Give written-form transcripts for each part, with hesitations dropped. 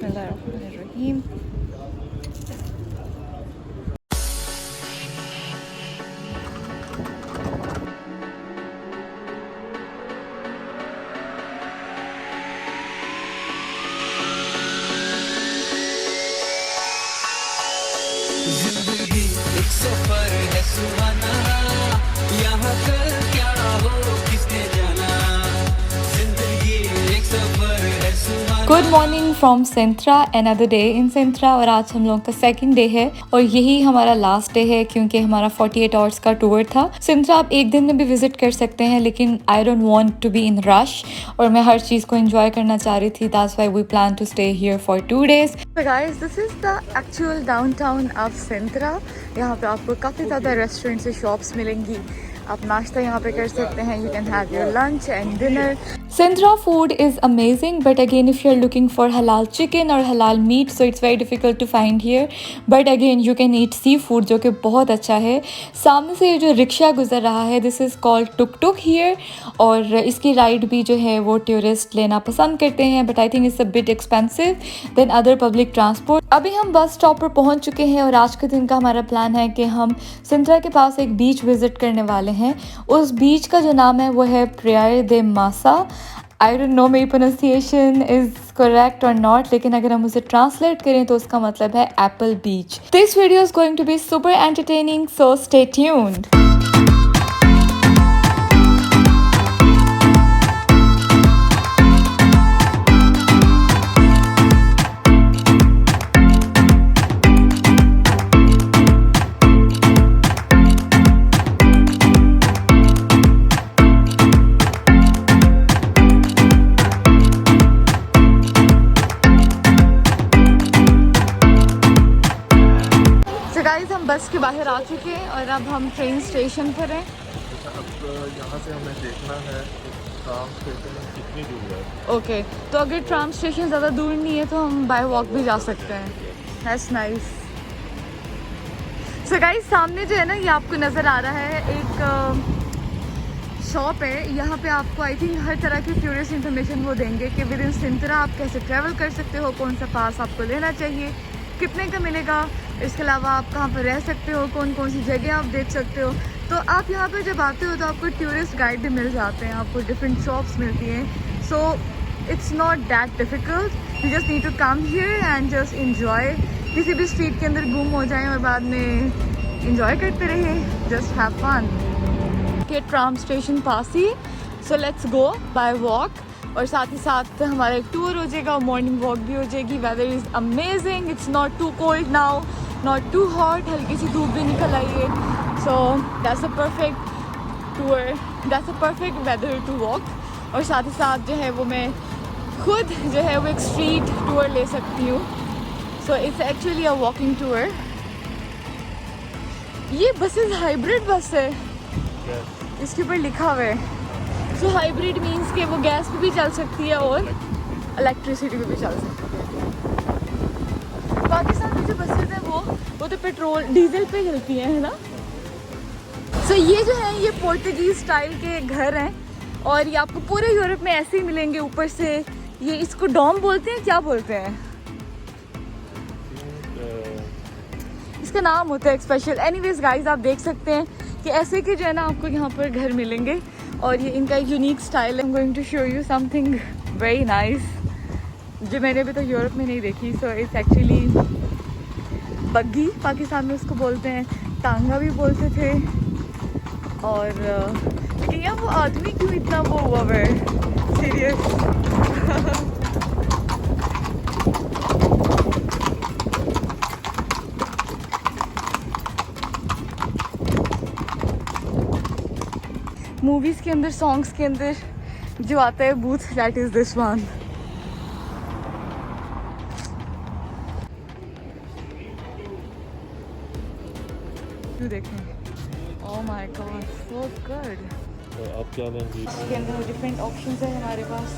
बिस्मिल्लाहिर्रहमानिर्रहीम। जिंदगी एक सफर है सुहाना, यहाँ कल क्या हो किसने जाना। जिंदगी एक सफर है सुहाना। Good morning from Sintra, another day in Sintra. और आज हम लोगों का सेकंड डे है और यही हमारा लास्ट डे है क्योंकि हमारा 48 आवर्स का टूर था। सेंट्रा आप एक दिन में भी विजिट कर सकते हैं, लेकिन I don't want to be in rush और मैं हर चीज़ को एंजॉय करना चाह रही थी। That's why we plan to stay here for 2 days। So guys, this is the actual downtown of सेंट्रा। यहाँ पे आपको काफ़ी ज़्यादा रेस्टोरेंट्स से शॉप्स मिलेंगी। आप नाश्ता यहाँ पे कर सकते हैं। You can have your lunch and dinner. Sintra food is amazing, but again if you are looking for halal chicken और halal meat so it's very difficult to find here, but again you can eat seafood जो कि बहुत अच्छा है। सामने से जो rickshaw गुजर रहा है, this is called took took here, और इसकी राइड भी जो है वो टूरिस्ट लेना पसंद करते हैं, but I think it's a bit expensive than other public transport. अभी हम बस स्टॉप पर पहुंच चुके हैं और आज के दिन का हमारा प्लान है कि हम सेंट्रा के पास एक बीच विजिट करने वाले हैं। उस बीच का जो नाम है वो है प्रायर दे मासा। आई डोंट नो मेरी प्रोनाउंसिएशन इज करेक्ट और नॉट, लेकिन अगर हम उसे ट्रांसलेट करें तो उसका मतलब है apple beach. This video is going to be super entertaining, so stay tuned. Guys हम बस के बाहर आ चुके हैं और अब हम ट्रेन स्टेशन पर हैं। अब यहाँ से हमें देखना है ट्राम स्टेशन कितनी दूर है। ओके, तो अगर ट्राम स्टेशन ज़्यादा दूर नहीं है तो हम बाय वॉक भी जा सकते हैं। That's nice. सो गाइस सामने जो है ना, ये आपको नज़र आ रहा है एक शॉप है। यहाँ पे आपको आई थिंक हर तरह की टूरिस्ट इन्फॉर्मेशन वो देंगे कि विद इन सेंट्रा आप कैसे ट्रैवल कर सकते हो, कौन सा पास आपको लेना चाहिए, कितने का मिलेगा, इसके अलावा आप कहाँ पर रह सकते हो, कौन कौन सी जगह आप देख सकते हो। तो आप यहाँ पर जब आते हो तो आपको टूरिस्ट गाइड भी मिल जाते हैं, आपको डिफरेंट शॉप्स मिलती हैं। So it's not that difficult, you just need to come here and just enjoy. किसी भी स्ट्रीट के अंदर गुम हो जाएं और बाद में इंजॉय करते रहें, जस्ट हैव फन। के tram station pass he, so let's go bye walk. और साथ ही साथ हमारा एक टूर हो जाएगा, मॉर्निंग वॉक भी हो जाएगी। Weather is amazing, it's not too cold now, not too hot, हल्की सी धूप भी निकल आई है। So that's a perfect tour, that's a perfect weather to walk. और साथ ही साथ जो है वो मैं खुद जो है वो एक स्ट्रीट टूर ले सकती हूँ। सो it's actually a walking tour. ये बसेस हाइब्रिड बस है, इसके ऊपर लिखा हुआ है। सो हाइब्रिड मीन्स कि वो गैस पे भी चल सकती है और इलेक्ट्रिसिटी पे भी चल सकती है। पाकिस्तान में जो बसेस हैं वो तो पेट्रोल डीजल पे चलती हैं, है ना। सो ये जो है ये पोर्तुगीज़ स्टाइल के घर हैं और ये आपको पूरे यूरोप में ऐसे ही मिलेंगे। ऊपर से ये इसको डॉम बोलते हैं, क्या बोलते हैं इसका नाम होता है एक स्पेशल। एनीवेज गाइस आप देख सकते हैं कि ऐसे के जो है ना आपको यहाँ पर घर मिलेंगे और ये इनका एक यूनिक स्टाइल है। I am going to show you something very nice जो मैंने अभी तक यूरोप में नहीं देखी। So it's actually buggy, Pakistan में उसको बोलते हैं, टांगा भी बोलते थे। और लेकिन यार वो आदमी क्यों इतना वो हुआ है सीरियस। मूवीज़ के अंदर, सॉन्ग्स के अंदर जो आता है booth, that is this one. क्यों देखें, oh my God so good. तो आप क्या लेंगे? इसके अंदर डिफरेंट ऑप्शंस है हमारे पास।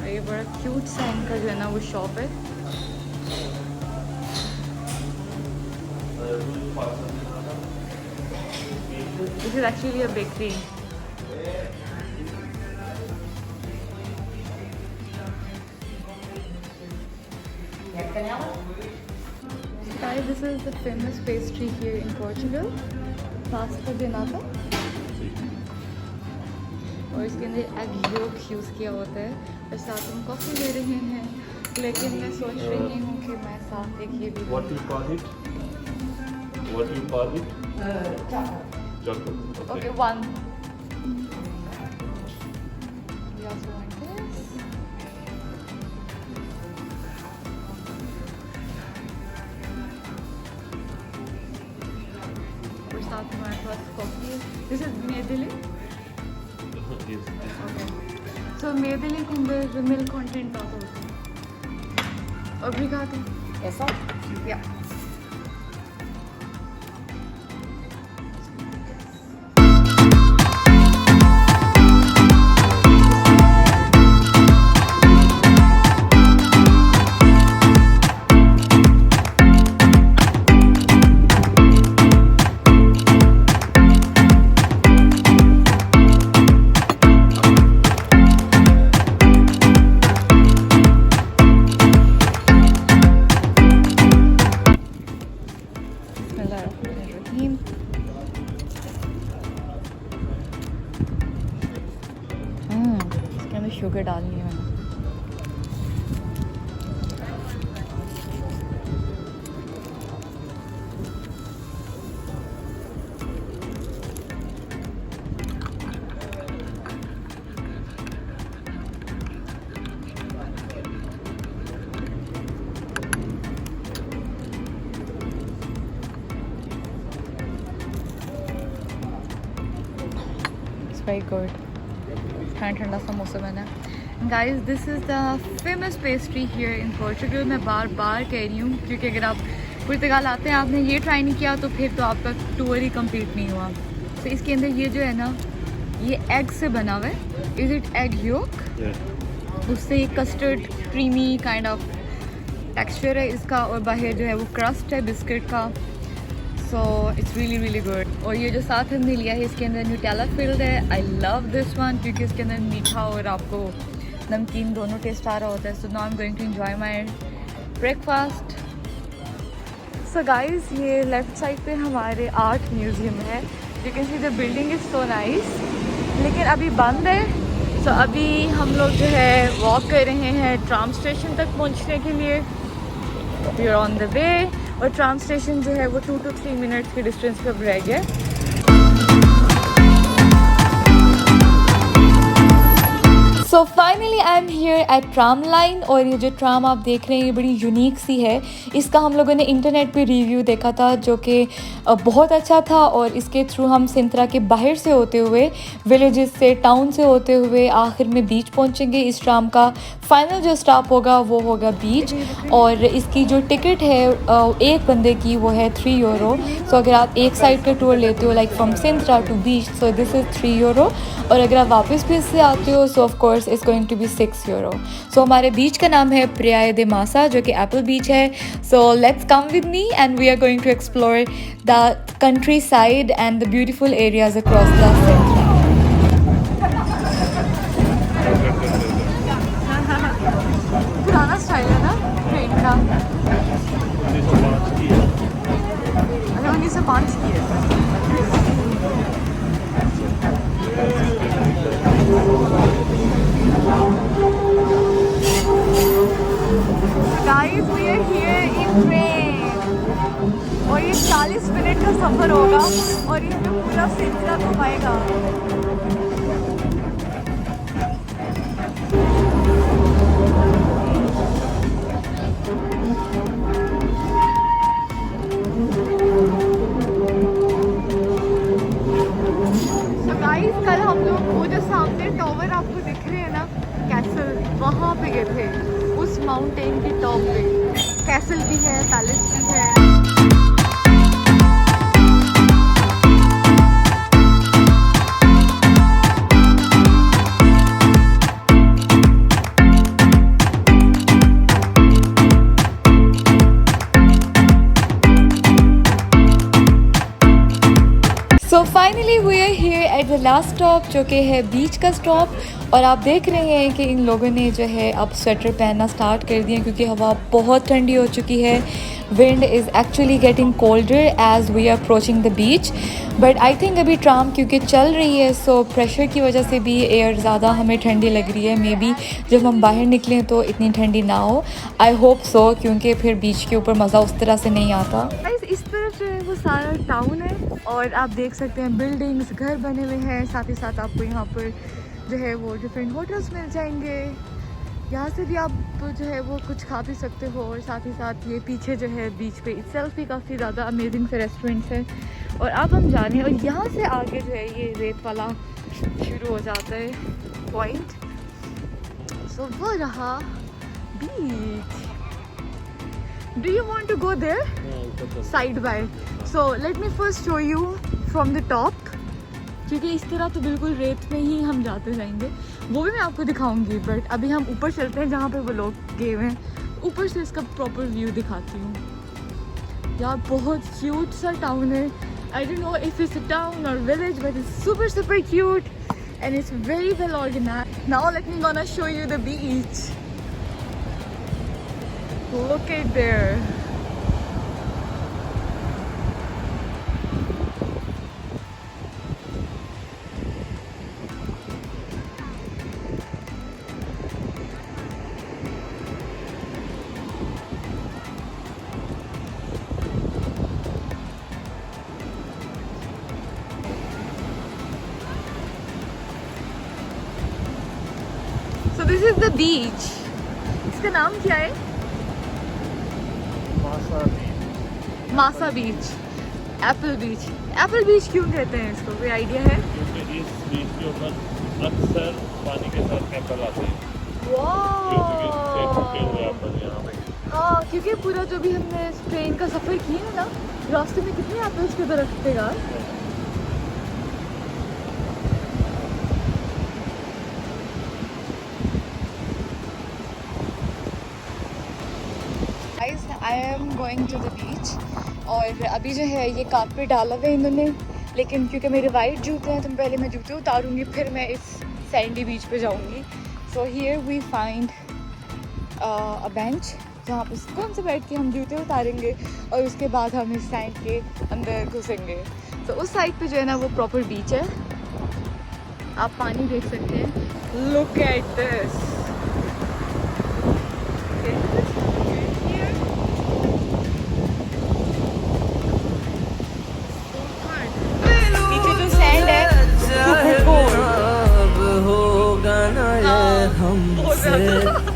ये बड़ा क्यूट सा इनका जो है ना वो शॉप है। This is actually a bakery. Guys, this is the famous pastry here in Portugal, pasta de nata. और इसके अंदर एग योक यूज़ किया होता है और साथ हम कॉफ़ी ले रहे हैं, लेकिन मैं सोच रही हूँ कि मैं साथ एक ये भी What you call it? What you call it? Chocolate. Okay, one. We also want this. और साथ में हमारे पास कॉफ़ी है. This is Medellin. Yes. Okay. So Medellin के अंदर मिल्क कंटेंट ज़्यादा होता है. Obrigado. Essa? Yeah. Bismillahirrahmanirrahim. इसके अंदर शुगर डालनी है मैंने. Very good. ठंडा सा मौसम है ना. Guys, this is the famous pastry here in Portugal. मैं बार बार कह रही हूँ क्योंकि अगर आप पुर्तगाल आते हैं आपने ये ट्राई नहीं किया तो फिर तो आपका टूर ही कंप्लीट नहीं हुआ. तो इसके अंदर ये जो है ना ये एग से बना हुआ है. Is it egg yolk? उससे एक custard creamy kind of texture है इसका और बाहर जो है वो क्रस्ट है बिस्किट का. So it's really really good. और ये जो साथ हमने लिया है इसके अंदर न्यूटेला फिल्ड है. आई लव दिस वन क्योंकि इसके अंदर मीठा और आपको नमकीन दोनों टेस्ट आ रहा होता है. So now I am going to enjoy my breakfast. So guys, ये लेफ्ट साइड पे हमारे आर्ट म्यूज़ियम है. You can see the building is so nice, लेकिन अभी बंद है. सो अभी हम लोग जो है वॉक कर रहे हैं ट्राम स्टेशन तक पहुंचने के लिए. We are on the way. और ट्राम स्टेशन जो है वो 2 to 3 मिनट्स के डिस्टेंस पर रह गया. So finally I am here eight tram line. और ये जो ट्राम आप देख रहे हैं ये बड़ी यूनिक सी है. इसका हम लोगों ने इंटरनेट पे रिव्यू देखा था जो कि बहुत अच्छा था. और इसके थ्रू हम सिंत्रा के बाहर से होते हुए विलेजेस से टाउन से होते हुए आखिर में बीच पहुंचेंगे. इस ट्राम का फाइनल जो स्टॉप होगा वो होगा बीच. और इसकी जो टिकट है एक बंदे की वो है €3. सो अगर आप एक साइड का टूर लेते हो like from Sintra to beach so this is €3. और अगर आप वापस फिर से आते हो so of course is going to be €6. So हमारे बीच का नाम है प्रियाय दे मासा जो कि एप्पल बीच है. So let's come with me and we are going to explore the countryside and the beautiful areas across the Sintra. पुराना स्टाइल है ना ट्रेन का. 1905 की है. Guys, we are here in train. और ये 40 minute का सफ़र होगा और ये हमें पूरा सिंत्रा घुमाएगा. कल हम लोग वो जो सामने टावर आपको दिख रहे हैं ना कैसल, वहाँ पे गए थे उस माउंटेन की टॉप पे. कैसल भी है, पैलेस भी है. So finally we are here at the last stop जो कि है बीच का स्टॉप. और आप देख रहे हैं कि इन लोगों ने जो है अब स्वेटर पहनना स्टार्ट कर दिया क्योंकि हवा बहुत ठंडी हो चुकी है. Wind is actually getting colder as we are approaching the beach. But I think अभी ट्राम क्योंकि चल रही है सो प्रेशर की वजह से भी एयर ज़्यादा हमें ठंडी लग रही है. मे बी जब हम बाहर निकलें तो इतनी ठंडी ना हो. आई होप सो क्योंकि फिर बीच के ऊपर मज़ा उस तरह से नहीं आता. इस तरफ जो है वो सारा टाउन है और आप देख सकते हैं बिल्डिंग्स, घर बने हुए हैं. साथ ही साथ आपको यहाँ पर जो है वो डिफरेंट होटल्स मिल जाएंगे. यहाँ से भी आप जो है वो कुछ खा भी सकते हो. और साथ ही साथ ये पीछे जो है बीच पे इटसेल्फ भी काफ़ी ज़्यादा अमेजिंग से रेस्टोरेंट्स हैं. और अब हम जाने हैं और यहाँ से आगे जो है ये रेत वाला शुरू हो जाता है पॉइंट. सो वो रहा beach. Do you want to go there side by? So let me first show you from the top क्योंकि इस तरह तो बिल्कुल रेत में ही हम जाते जाएंगे. वो भी मैं आपको दिखाऊंगी बट अभी हम ऊपर चलते हैं जहाँ पे वो लोग गए हुए हैं. ऊपर से इसका प्रॉपर व्यू दिखाती हूँ. यार बहुत क्यूट सा टाउन है. I don't know if it's a town और village but it's super cute and it's very well organised. Now let me gonna show you the beach. Look at there. So this is the beach. इसका नाम क्या है? मासा बीच, Apple बीच. Apple बीच क्यों कहते हैं इसको, कोई आइडिया है? क्योंकि इस बीच के ऊपर अक्सर पानी के साथ एप्पल आते हैं. हाँ, क्योंकि पूरा जो भी हमने ट्रेन का सफ़र किया है ना, रास्ते में कितने एप्पल्स के दरख्त थे यार. I am going to the beach और अभी जो है ये कारपेट डाला हुआ है इन्होंने. लेकिन क्योंकि मेरे वाइट जूते हैं तो पहले मैं जूते उतारूंगी फिर मैं इस सैंडी बीच पे जाऊंगी. So here we find a bench जहाँ पे सुकून से बैठ के हम जूते उतारेंगे और उसके बाद हम इस सैंड के अंदर घुसेंगे. तो उस साइड पे जो है ना वो प्रॉपर बीच है. आप पानी देख सकते हैं. Look at this.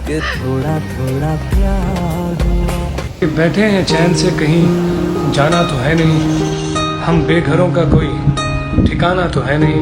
कि थोड़ा थोड़ा प्यार हुआ. बैठे हैं चैन से, कहीं जाना तो है नहीं. हम बेघरों का कोई ठिकाना तो है नहीं.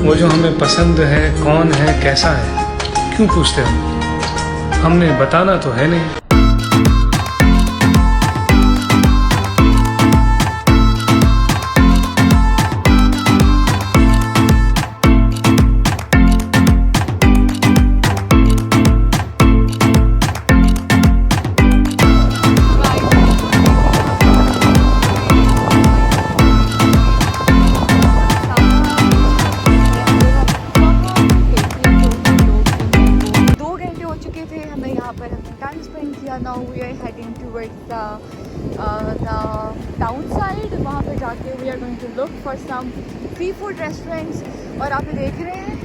वो जो हमें पसंद है कौन है कैसा है क्यों पूछते हो, हमने बताना तो है नहीं. Now we are heading towards the town side. वहाँ पे जाके we are going to look for some seafood restaurants. और आप ये देख रहे हैं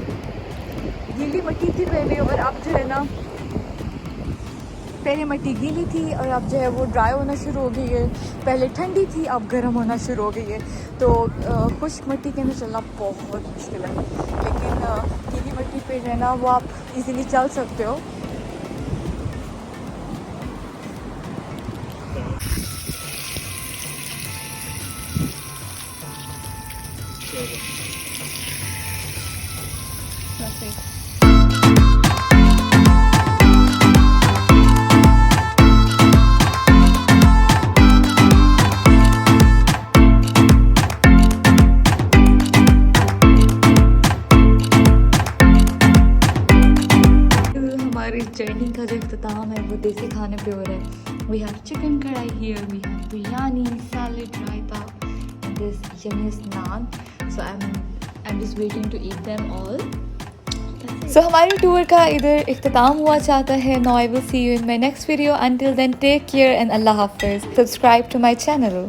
गीली मिट्टी थी पहले और अब जो है ना पहले मिट्टी गीली थी और अब जो है वो ड्राई होना शुरू हो गई है. पहले ठंडी थी अब गर्म होना शुरू हो गई है. तो खुश्क मिट्टी के अंदर चलना बहुत मुश्किल है लेकिन गीली मिट्टी पे जो है ना वो आप इजीली चल सकते हो. जर्नी का जो इख्तिताम है वो देसी खाने पे हो रहा है. We have chicken kadhai here, we have biryani, salad, raita and this yummiest naan. So I'm just waiting to eat them all. So हमारी टूर का इधर इख्तिताम हुआ चाहता है. Now I will see you in my next video. Until then take care and अल्लाह हाफिज़. Subscribe to my channel.